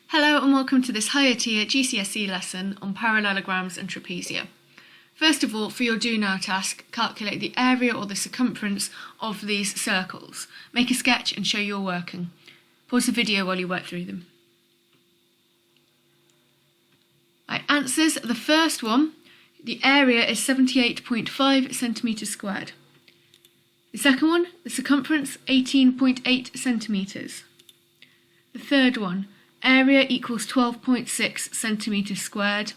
Hello and welcome to this higher tier GCSE lesson on parallelograms and trapezia. First of all, for your do now task, calculate the area or the circumference of these circles. Make a sketch and show your working. Pause the video while you work through them. Right, answers. The first one, the area is 78.5 centimetres squared. The second one, the circumference 18.8 centimetres. The third one, area equals 12.6 centimetres squared.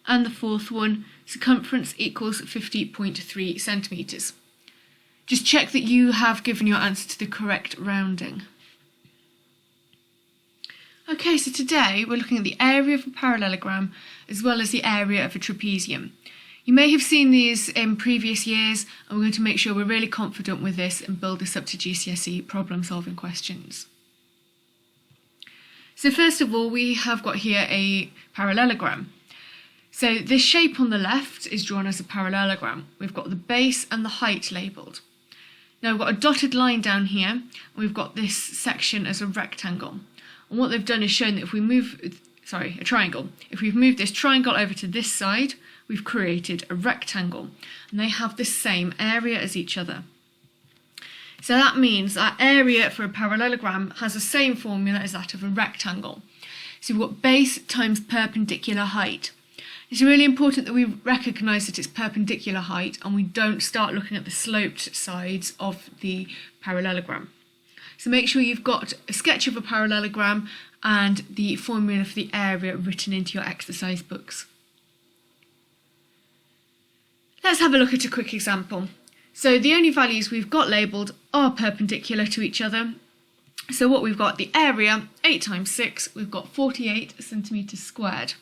And the fourth one, circumference equals 50.3 centimetres. Just check that you have given your answer to the correct rounding. Okay, so today we're looking at the area of a parallelogram as well as the area of a trapezium. You may have seen these in previous years, and we're going to make sure we're really confident with this and build this up to GCSE problem solving questions. So first of all, we have got here a parallelogram. So this shape on the left is drawn as a parallelogram. We've got the base and the height labelled. Now we've got a dotted line down here, and we've got this section as a rectangle. And what they've done is shown that if we move, a triangle. If we've moved this triangle over to this side, we've created a rectangle. And they have the same area as each other. So that means our area for a parallelogram has the same formula as that of a rectangle. So we've got base times perpendicular height. It's really important that we recognise that it's perpendicular height and we don't start looking at the sloped sides of the parallelogram. So make sure you've got a sketch of a parallelogram and the formula for the area written into your exercise books. Let's have a look at a quick example. So the only values we've got labelled are perpendicular to each other. So what we've got, the area, 8 times 6, we've got 48 centimetres squared.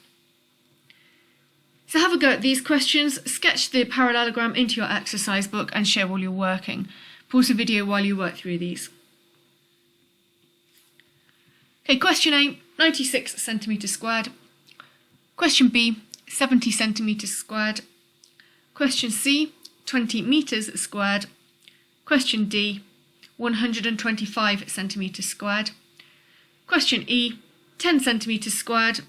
So have a go at these questions, sketch the parallelogram into your exercise book and show while you're working. Pause the video while you work through these. Okay, question A, 96 centimetres squared. Question B, 70 centimetres squared. Question C, 20 metres squared. Question D, 125 centimetres squared. Question E, 10 centimetres squared.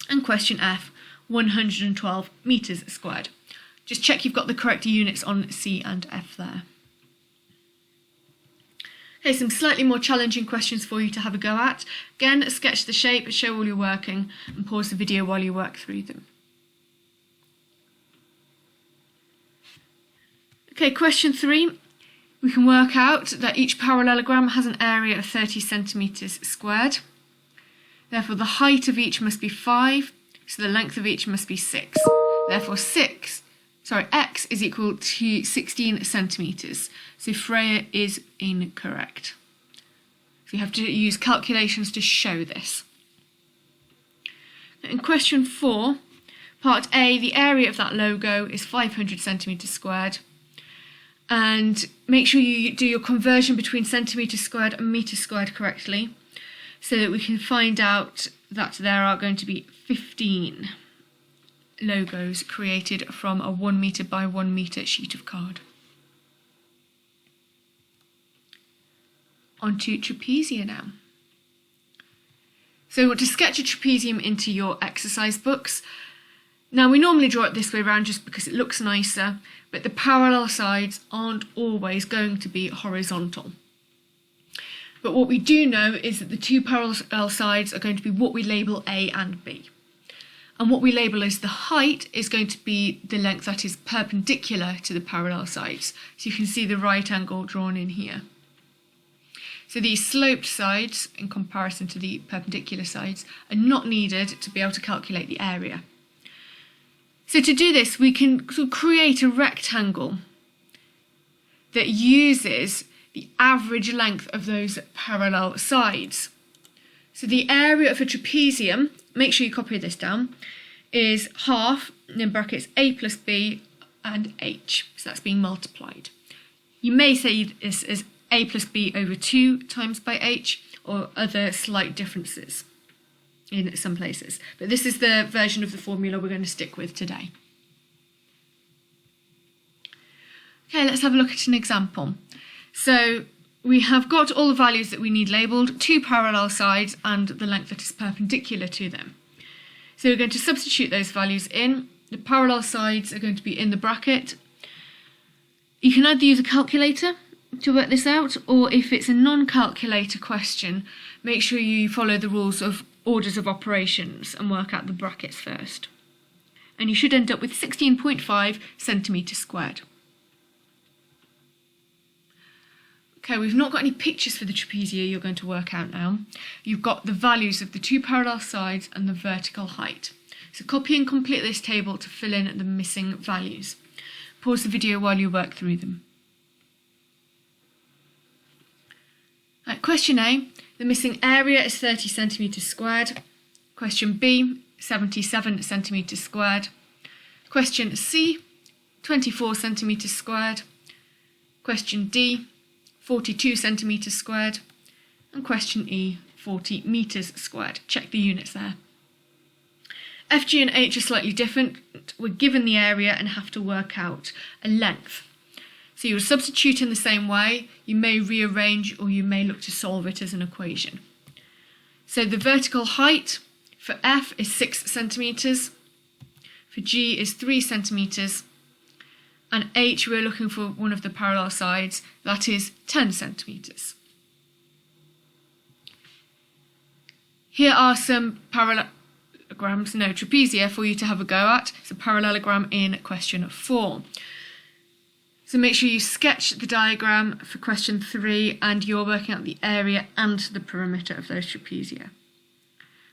And question F, 112 metres squared. Just check you've got the correct units on C and F there. Okay, some slightly more challenging questions for you to have a go at. Again, sketch the shape, show while you're working, and pause the video while you work through them. Okay, question 3. We can work out that each parallelogram has an area of 30 centimetres squared. Therefore, the height of each must be 5, so the length of each must be 6. Therefore, x is equal to 16 centimetres. So Freya is incorrect. So you have to use calculations to show this. In question 4, part A, the area of that logo is 500 centimetres squared. And make sure you do your conversion between centimetres squared and metres squared correctly, so that we can find out that there are going to be 15 logos created from a 1 metre by 1 metre sheet of card. On to Trapezia now. So we want to sketch a trapezium into your exercise books. Now we normally draw it this way around just because it looks nicer, but the parallel sides aren't always going to be horizontal. But what we do know is that the two parallel sides are going to be what we label A and B. And what we label as the height is going to be the length that is perpendicular to the parallel sides. So you can see the right angle drawn in here. So these sloped sides, in comparison to the perpendicular sides, are not needed to be able to calculate the area. So to do this, we can sort of create a rectangle that uses the average length of those parallel sides. So the area of a trapezium, make sure you copy this down, is half, in brackets, a plus b and h. So that's being multiplied. You may say this as a plus b over 2 times by h, or other slight differences in some places. But this is the version of the formula we're going to stick with today. Okay, let's have a look at an example. So we have got all the values that we need labelled, 2 parallel sides and the length that is perpendicular to them. So we're going to substitute those values in. The parallel sides are going to be in the bracket. You can either use a calculator to work this out, or if it's a non-calculator question, make sure you follow the rules of orders of operations and work out the brackets first. And you should end up with 16.5 centimetres squared. Okay, we've not got any pictures for the trapezia you're going to work out now. You've got the values of the 2 parallel sides and the vertical height. So copy and complete this table to fill in the missing values. Pause the video while you work through them. Question A, the missing area is 30 centimetres squared. Question B, 77 centimetres squared. Question C, 24 centimetres squared. Question D, 42 centimetres squared. And question E, 40 metres squared. Check the units there. F, G and H are slightly different. We're given the area and have to work out a length. So you'll substitute in the same way. You may rearrange or you may look to solve it as an equation. So the vertical height for F is 6 centimetres, for G is 3 centimetres, and H we're looking for one of the parallel sides, that is 10 centimetres. Here are some trapezia for you to have a go at. It's a parallelogram in question 4. So make sure you sketch the diagram for question 3 and you're working out the area and the perimeter of those trapezia.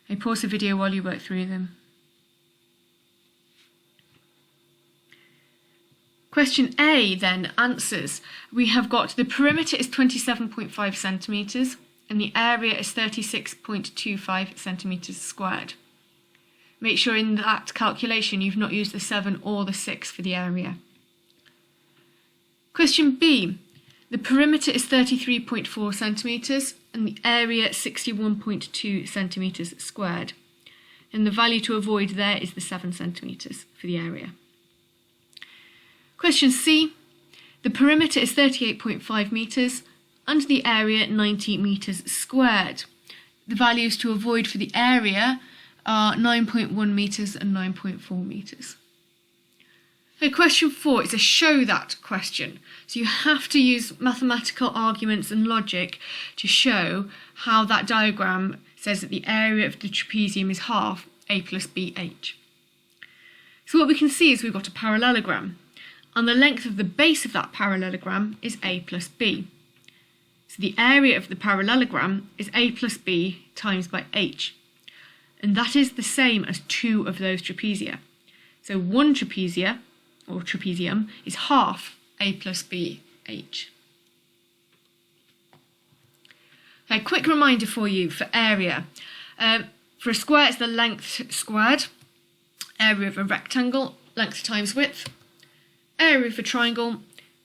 Okay, pause the video while you work through them. Question A then answers. We have got the perimeter is 27.5 centimetres and the area is 36.25 centimetres squared. Make sure in that calculation you've not used the 7 or the 6 for the area. Question B, the perimeter is 33.4 centimetres and the area 61.2 centimetres squared. And the value to avoid there is the 7 centimetres for the area. Question C, the perimeter is 38.5 metres and the area 90 metres squared. The values to avoid for the area are 9.1 metres and 9.4 metres. Okay, question 4 is a show that question. So you have to use mathematical arguments and logic to show how that diagram says that the area of the trapezium is half A plus BH. So what we can see is we've got a parallelogram, and the length of the base of that parallelogram is A plus B. So the area of the parallelogram is A plus B times by H, and that is the same as 2 of those trapezia. So one trapezia, or trapezium, is half A plus B H. Okay, quick reminder for you for area. For a square, it's the length squared. Area of a rectangle, length times width. Area of a triangle,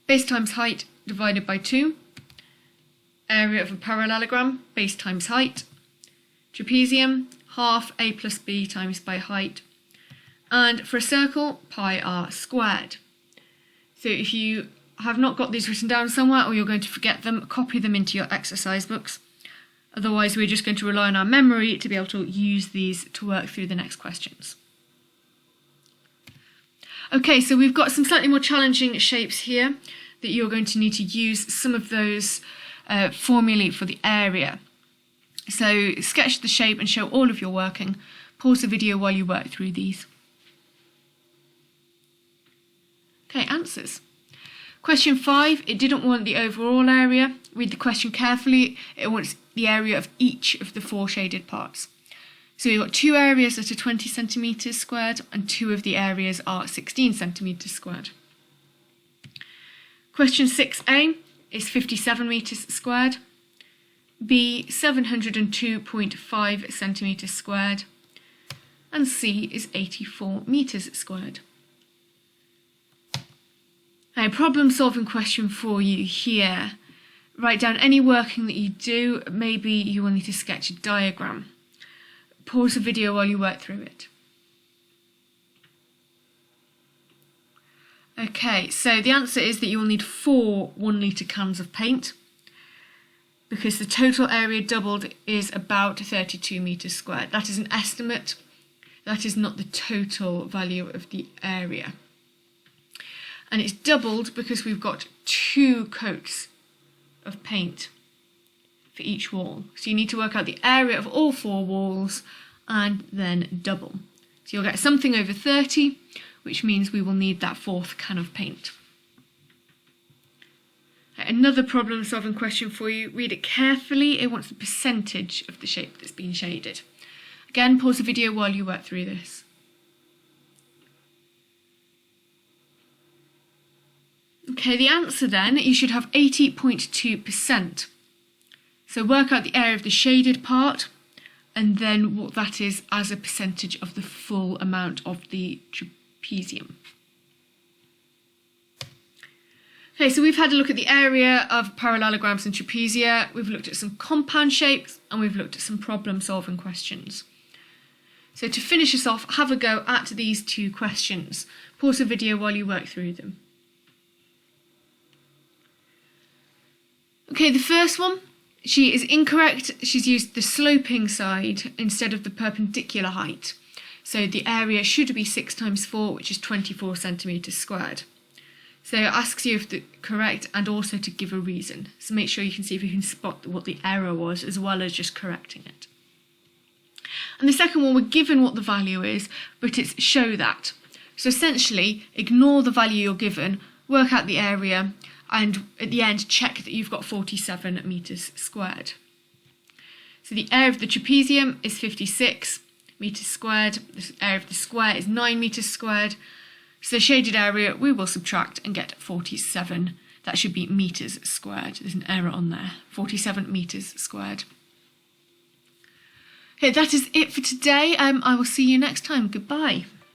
base times height divided by 2. Area of a parallelogram, base times height. Trapezium, half A plus B times by height. And for a circle, pi r squared. So if you have not got these written down somewhere or you're going to forget them, copy them into your exercise books. Otherwise, we're just going to rely on our memory to be able to use these to work through the next questions. Okay, so we've got some slightly more challenging shapes here that you're going to need to use some of those formulae for the area. So sketch the shape and show all of your working. Pause the video while you work through these. Okay, answers. Question 5, it didn't want the overall area. Read the question carefully. It wants the area of each of the 4 shaded parts. So we've got 2 areas that are 20 centimetres squared and 2 of the areas are 16 centimetres squared. Question 6a is 57 metres squared. B, 702.5 centimetres squared. And C is 84 metres squared. A problem solving question for you here. Write down any working that you do. Maybe you will need to sketch a diagram. Pause the video while you work through it. Okay, so the answer is that you will need 4 1 litre cans of paint. because the total area doubled is about 32 metres squared. That is an estimate. That is not the total value of the area. And it's doubled because we've got 2 coats of paint for each wall. So you need to work out the area of all 4 walls and then double. So you'll get something over 30, which means we will need that 4th can of paint. Another problem solving question for you. Read it carefully. It wants the percentage of the shape that's been shaded. Again, pause the video while you work through this. Okay, the answer then, you should have 80.2%. So work out the area of the shaded part and then what that is as a percentage of the full amount of the trapezium. Okay, so we've had a look at the area of parallelograms and trapezia, we've looked at some compound shapes, and we've looked at some problem-solving questions. So to finish us off, have a go at these 2 questions. Pause the video while you work through them. Okay, the first one, she is incorrect. She's used the sloping side instead of the perpendicular height. So the area should be 6 times 4, which is 24 centimetres squared. So it asks you if the correct and also to give a reason. So make sure you can see if you can spot what the error was as well as just correcting it. And the second one, we're given what the value is, but it's show that. So essentially, ignore the value you're given, work out the area, and at the end, check that you've got 47 metres squared. So the area of the trapezium is 56 metres squared. The area of the square is 9 metres squared. So the shaded area we will subtract and get 47. That should be metres squared. There's an error on there. 47 metres squared. Okay, that is it for today. I will see you next time. Goodbye.